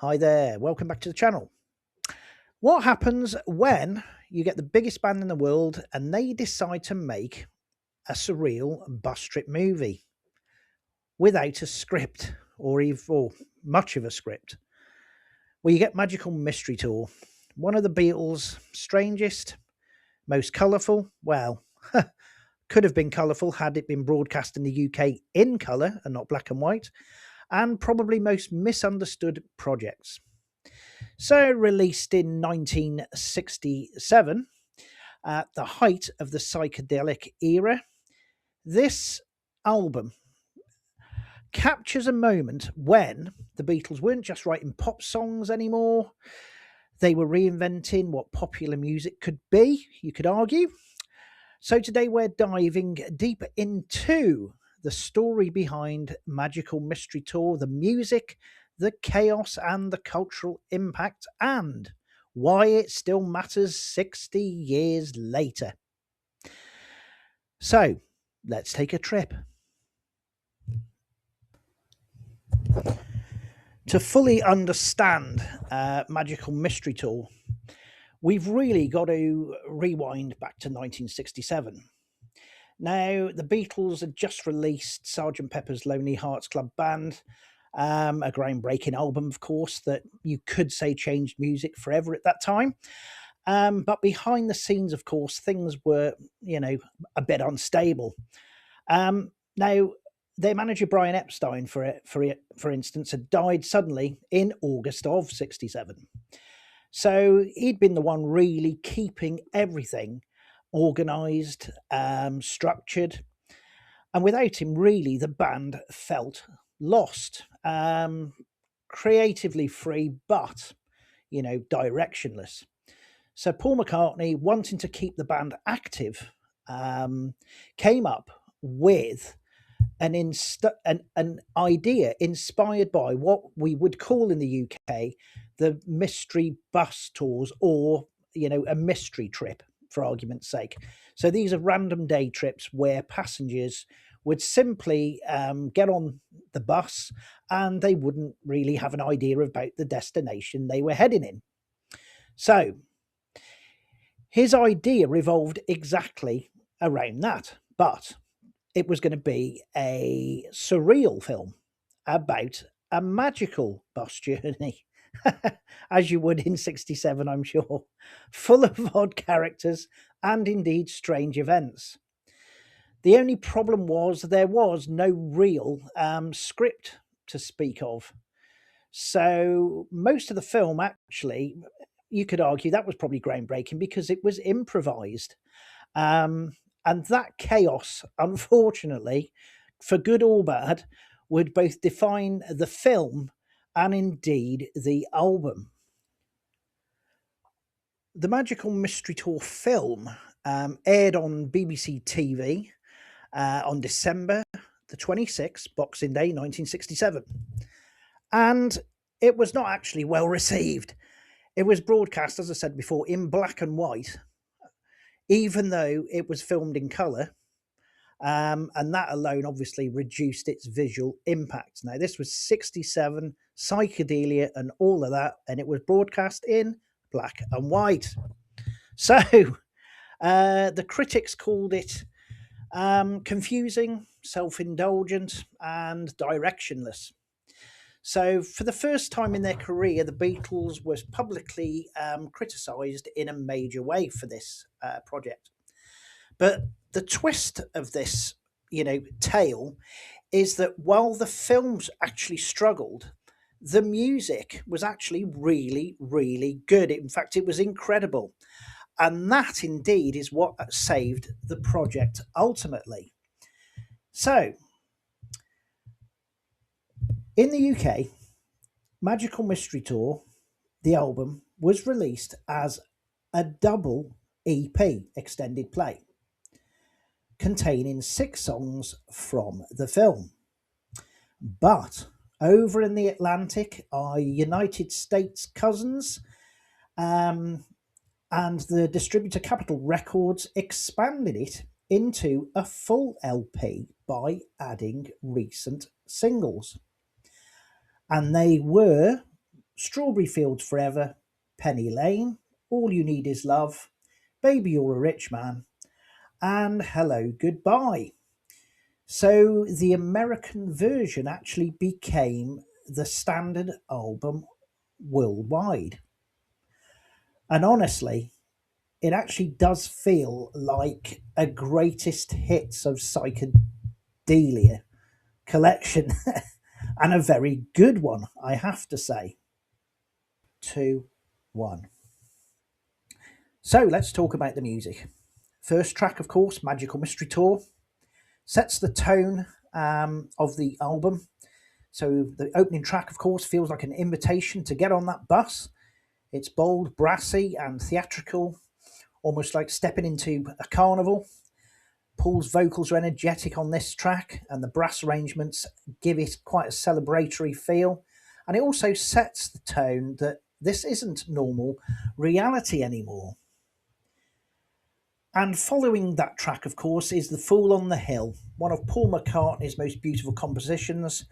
Hi there, welcome back to the channel. What happens when you get the biggest band in the world and they decide to make a surreal bus trip movie without a script or much of a script? Well, you get Magical Mystery Tour, one of the Beatles' strangest, most colourful, well, could have been colourful had it been broadcast in the UK in colour and not black and white, and probably most misunderstood projects. So, released in 1967, at the height of the psychedelic era, this album captures a moment when the Beatles weren't just writing pop songs anymore. They were reinventing what popular music could be, you could argue. So today we're diving deep into the story behind Magical Mystery Tour, the music, the chaos, and the cultural impact, and why it still matters 60 years later. So let's take a trip. To fully understand Magical Mystery Tour, we've really got to rewind back to 1967. Now, the Beatles had just released Sergeant Pepper's Lonely Hearts Club Band, a groundbreaking album, of course, that you could say changed music forever at that time. But behind the scenes, of course, things were, a bit unstable. Now, their manager Brian Epstein, for instance, had died suddenly in August of '67. So he'd been the one really keeping everything organised, structured, and without him, really, the band felt lost, creatively free, but directionless. So Paul McCartney, wanting to keep the band active, came up with an idea inspired by what we would call in the UK the mystery bus tours, or a mystery trip, for argument's sake. So these are random day trips where passengers would simply get on the bus and they wouldn't really have an idea about the destination they were heading in. So his idea revolved exactly around that, but it was going to be a surreal film about a magical bus journey, as you would in '67, I'm sure, full of odd characters and indeed strange events. The only problem was there was no real script to speak of. So most of the film, actually, you could argue that was probably groundbreaking because it was improvised. Um, and that chaos, unfortunately, for good or bad, would both define the film and indeed the album. The Magical Mystery Tour film aired on BBC TV on December the 26th, Boxing Day 1967. And it was not actually well received. It was broadcast, as I said before, in black and white, even though it was filmed in colour. And that alone obviously reduced its visual impact. Now, this was '67, psychedelia and all of that, and it was broadcast in black and white. So the critics called it confusing, self-indulgent, and directionless. So, for the first time in their career, the Beatles was publicly criticised in a major way for this project. But the twist of this, tale is that while the films actually struggled, the music was actually really, really good. In fact, it was incredible. And that indeed is what saved the project ultimately. So, in the UK, Magical Mystery Tour, the album, was released as a double EP, extended play, containing 6 songs from the film. But over in the Atlantic, our United States cousins, and the distributor Capitol Records expanded it into a full LP by adding recent singles. And they were Strawberry Fields Forever, Penny Lane, All You Need Is Love, Baby You're a Rich Man, and Hello Goodbye. So the American version actually became the standard album worldwide. And honestly, it actually does feel like a greatest hits of psychedelia collection and a very good one, I have to say. Two, one. So let's talk about the music. First track, of course, Magical Mystery Tour, sets the tone of the album. So the opening track, of course, feels like an invitation to get on that bus. It's bold, brassy, and theatrical, almost like stepping into a carnival. Paul's vocals are energetic on this track, and the brass arrangements give it quite a celebratory feel. And it also sets the tone that this isn't normal reality anymore. And following that track, of course, is The Fool on the Hill, one of Paul McCartney's most beautiful compositions.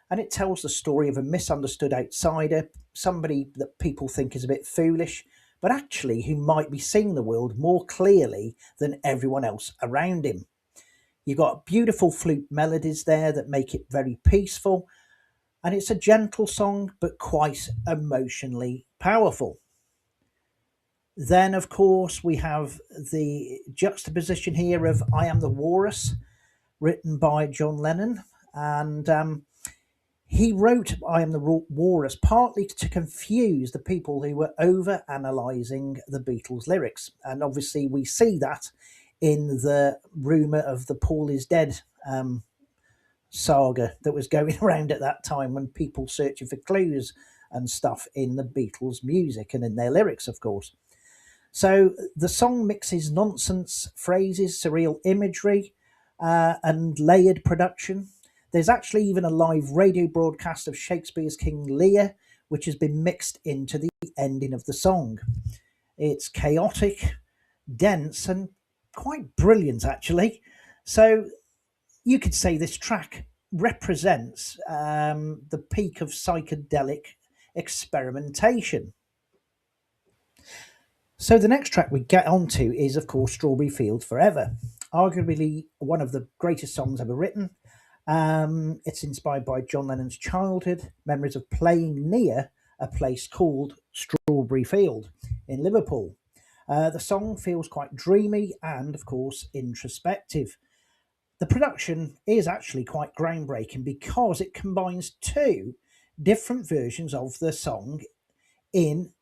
And it tells the story of a misunderstood outsider, somebody that people think is a bit foolish, but actually who might be seeing the world more clearly than everyone else around him. You've got beautiful flute melodies there that make it very peaceful, and it's a gentle song but quite emotionally powerful. Then, of course, we have the juxtaposition here of I Am the Walrus, written by John Lennon. And he wrote I Am the Walrus partly to confuse the people who were over analysing the Beatles lyrics. And obviously, we see that in the rumour of the Paul is Dead saga that was going around at that time, when people searching for clues and stuff in the Beatles' music and in their lyrics, of course. So the song mixes nonsense phrases, surreal imagery, and layered production. There's actually even a live radio broadcast of Shakespeare's King Lear, which has been mixed into the ending of the song. It's chaotic, dense, and quite brilliant, actually. So you could say this track represents the peak of psychedelic experimentation. So the next track we get onto is, of course, Strawberry Fields Forever, arguably one of the greatest songs ever written. It's inspired by John Lennon's childhood memories of playing near a place called Strawberry Field in Liverpool. The song feels quite dreamy and, of course, introspective. The production is actually quite groundbreaking because it combines two different versions of the song in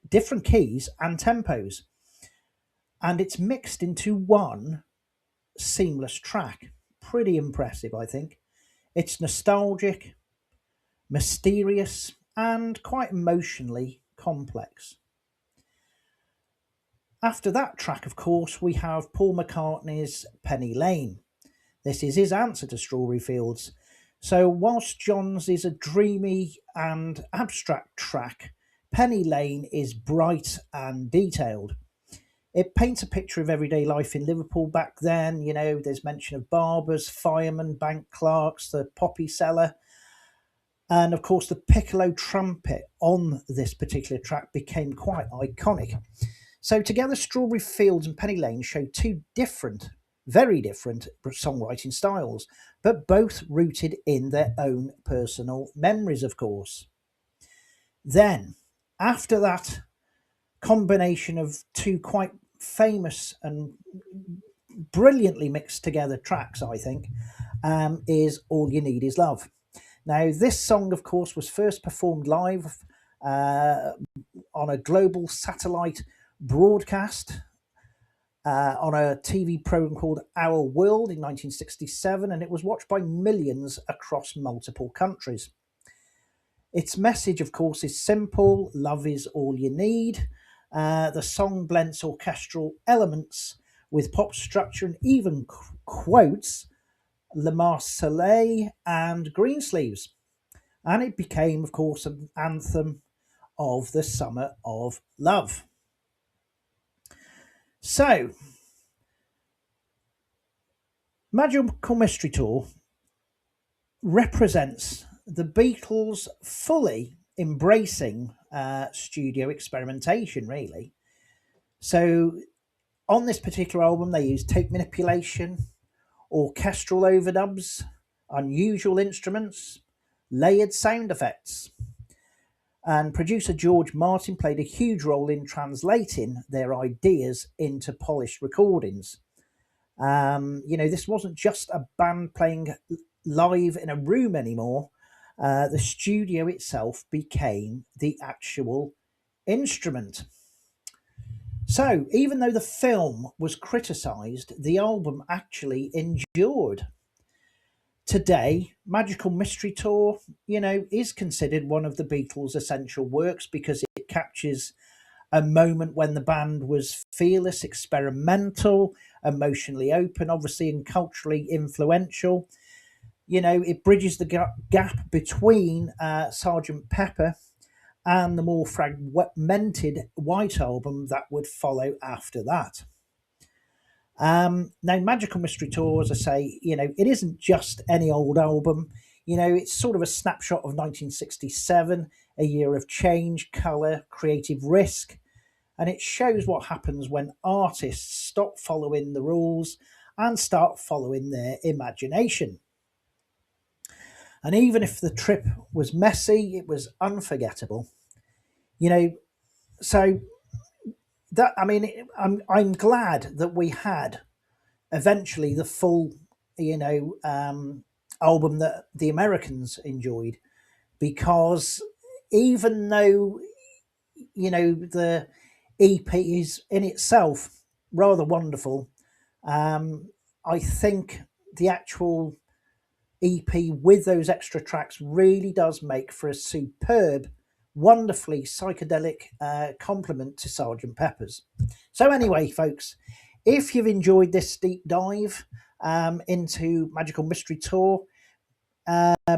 different keys and tempos, and it's mixed into one seamless track. Pretty impressive, I think. It's nostalgic, mysterious, and quite emotionally complex. After that track, of course, we have Paul McCartney's Penny Lane. This is his answer to Strawberry Fields. So, whilst John's is a dreamy and abstract track, Penny Lane is bright and detailed. It paints a picture of everyday life in Liverpool back then. You know, there's mention of barbers, firemen, bank clerks, the poppy seller. And of course, the piccolo trumpet on this particular track became quite iconic. So, together, Strawberry Fields and Penny Lane show two different, very different songwriting styles, but both rooted in their own personal memories, of course. Then, after that combination of two quite famous and brilliantly mixed together tracks, I think, is All You Need Is Love. Now, this song, of course, was first performed live uh, on a global satellite broadcast on a TV program called Our World in 1967, and it was watched by millions across multiple countries. Its message, of course, is simple: love is all you need. The song blends orchestral elements with pop structure and even quotes Le Marseillaise and Greensleeves. And it became, of course, an anthem of the Summer of Love. So, Magical Mystery Tour represents the Beatles fully embracing studio experimentation, really. So on this particular album, they used tape manipulation, orchestral overdubs, unusual instruments, layered sound effects. And producer George Martin played a huge role in translating their ideas into polished recordings. This wasn't just a band playing live in a room anymore. The studio itself became the actual instrument. So, even though the film was criticised, the album actually endured. Today, Magical Mystery Tour, is considered one of the Beatles' essential works because it captures a moment when the band was fearless, experimental, emotionally open, obviously, and culturally influential. It bridges the gap between Sergeant Pepper and the more fragmented White Album that would follow after that. Now, Magical Mystery Tour, as I say, it isn't just any old album. It's sort of a snapshot of 1967, a year of change, colour, creative risk, and it shows what happens when artists stop following the rules and start following their imagination. And even if the trip was messy, it was unforgettable. You know, so that I mean, I'm glad that we had eventually the full, album that the Americans enjoyed, because even though the EP is in itself rather wonderful, I think the actual EP with those extra tracks really does make for a superb, wonderfully psychedelic complement to Sergeant Pepper's. So, anyway, folks, if you've enjoyed this deep dive into Magical Mystery Tour,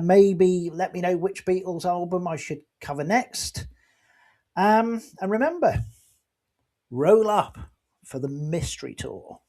maybe let me know which Beatles album I should cover next. And remember, roll up for the Mystery Tour.